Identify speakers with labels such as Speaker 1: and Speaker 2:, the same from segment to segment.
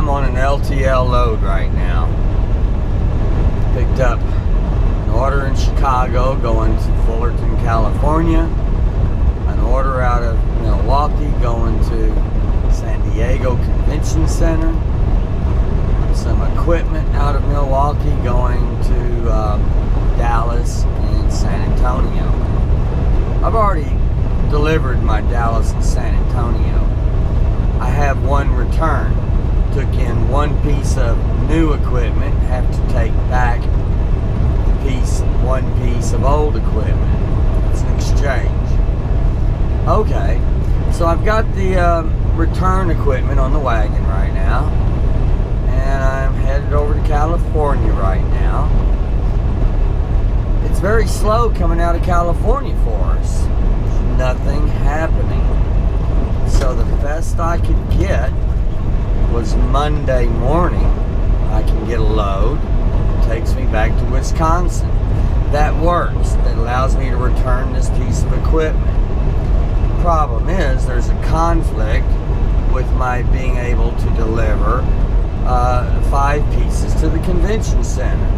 Speaker 1: I'm on an LTL load right now. Picked up an order in Chicago going to Fullerton, California. An order out of Milwaukee going to San Diego Convention Center. Some equipment out of Milwaukee going to Dallas and San Antonio. I've already delivered my Dallas and San Antonio. I have one return. Took in one piece of new equipment, have to take back one piece of old equipment. It's an exchange. Okay, so I've got the return equipment on the wagon right now, and I'm headed over to California right now. It's very slow coming out of California for us. There's nothing happening. So the best I could get was Monday morning. I can get a load. It takes me back to Wisconsin. That works. That allows me to return this piece of equipment. Problem is, there's a conflict with my being able to deliver 5 pieces to the convention center.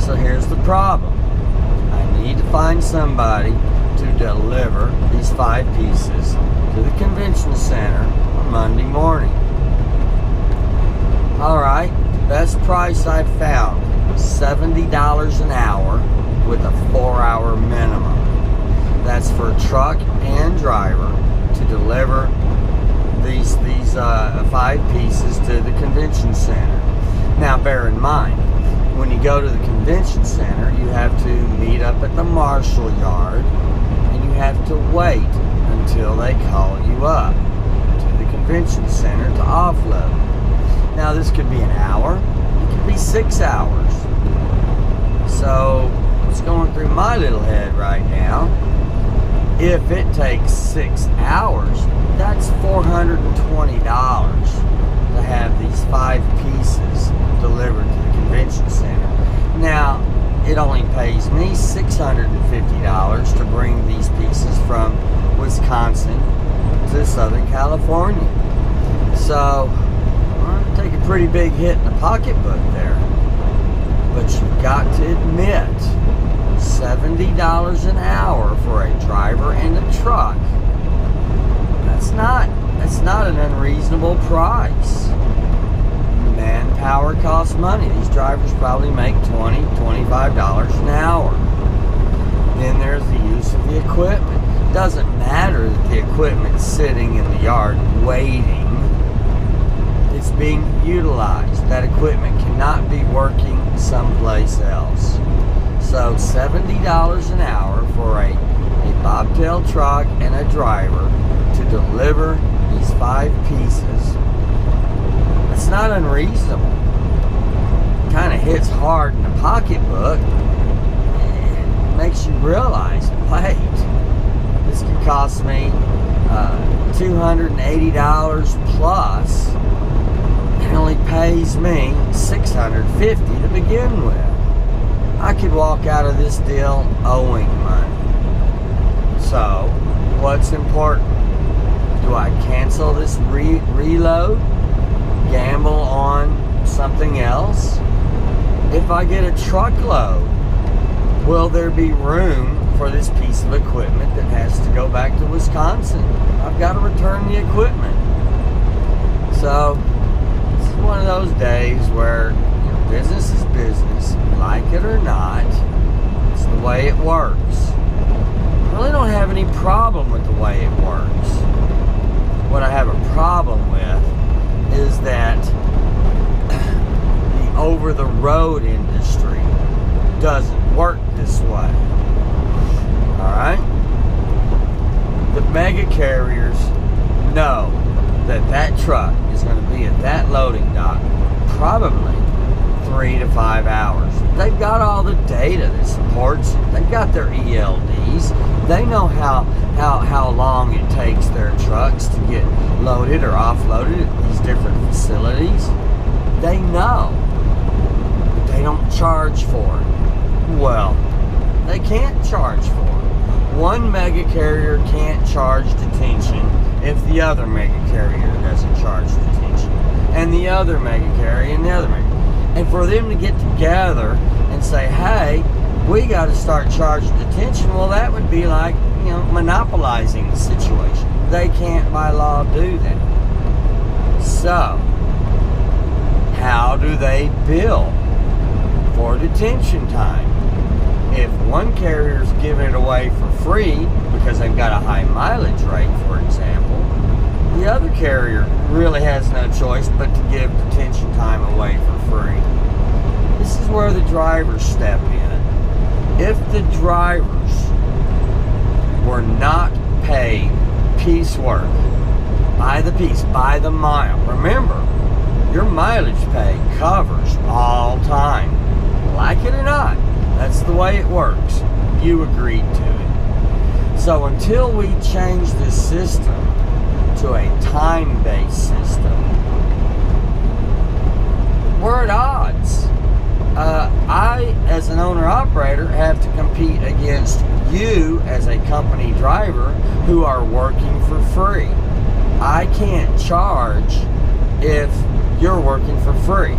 Speaker 1: So here's the problem. I need to find somebody to deliver these 5 pieces to the convention center on Monday morning. Alright, best price I've found, $70 an hour with a 4-hour minimum. That's for truck and driver to deliver these 5 pieces to the convention center. Now bear in mind, when you go to the convention center, you have to meet up at the marshal yard, and you have to wait until they call you up to the convention center to offload. Now this could be an hour, it could be 6 hours. So what's going through my little head right now, if it takes 6 hours, that's $420 to have these 5 pieces delivered to the convention center. Now, it only pays me $650 to bring these pieces from Wisconsin to Southern California. So, I'll take a pretty big hit in the pocketbook there. But you've got to admit, $70 an hour for a driver and a truck, that's not an unreasonable price. Manpower costs money. These drivers probably make $20, $25 an hour. Then there's the use of the equipment. It doesn't matter that the equipment's sitting in the yard waiting. It's being utilized. That equipment cannot be working someplace else. So $70 an hour for a bobtail truck and a driver to deliver these 5 pieces. It's not unreasonable. It kind of hits hard in the pocketbook. It makes you realize, wait, this could cost me $280 plus. It only pays me $650 to begin with. I could walk out of this deal owing money. So, what's important? Do I cancel this reload? Gamble on something else? If I get a truckload, will there be room for this piece of equipment that has to go back to Wisconsin? I've got to return the equipment. So, this is one of those days where business is business, like it or not. It's the way it works. I really don't have any problem with the way it works. What I have a problem with is that the over-the-road industry doesn't work this way. Alright? The mega carriers know that that truck is going to be at that loading dock probably 3 to 5 hours. They've got all the data that supports it. They've got their ELDs. They know how long it takes their trucks to get loaded or offloaded at these different facilities. They know. But they don't charge for it. Well, they can't charge for it. One mega carrier can't charge detention if the other mega carrier doesn't charge detention. and the other mega carrier and the other mega. And for them to get together and say, hey, we got to start charging detention, well, that would be like, monopolizing the situation. They can't by law do that. So, how do they bill for detention time? If one carrier's giving it away for free because they've got a high mileage rate, for example, the other carrier really has no choice but to give detention time away for free. This is where the drivers step in. If the drivers were not paid piecework, by the piece, by the mile, remember, your mileage pay covers all time. Like it or not, that's the way it works. You agreed to it. So until we change this system to a time-based system, we're at odds. I, as an owner-operator, have to compete against you as a company driver who are working for free. I can't charge if you're working for free.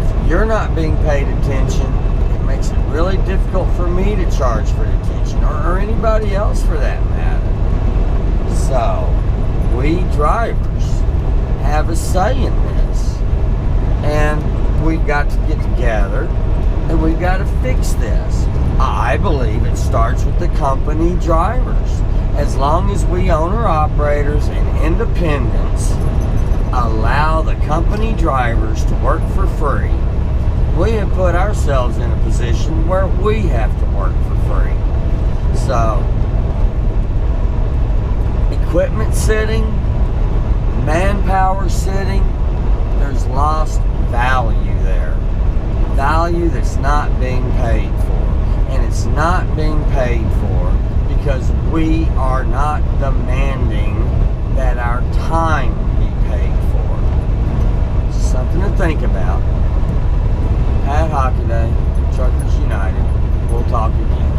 Speaker 1: If you're not being paid attention, it makes it really difficult for me to charge for detention, or anybody else for that matter. So, we drivers have a say in this, and we've got to get together and we've got to fix this. I believe it starts with the company drivers. As long as we owner-operators and independents allow the company drivers to work for free, we have put ourselves in a position where we have to work for free. So, equipment sitting, manpower sitting, there's lost value there. Value that's not being paid for. And it's not being paid for because we are not demanding that our time be paid for. It's something to think about. Pat Hockaday, Truckers United. We'll talk again.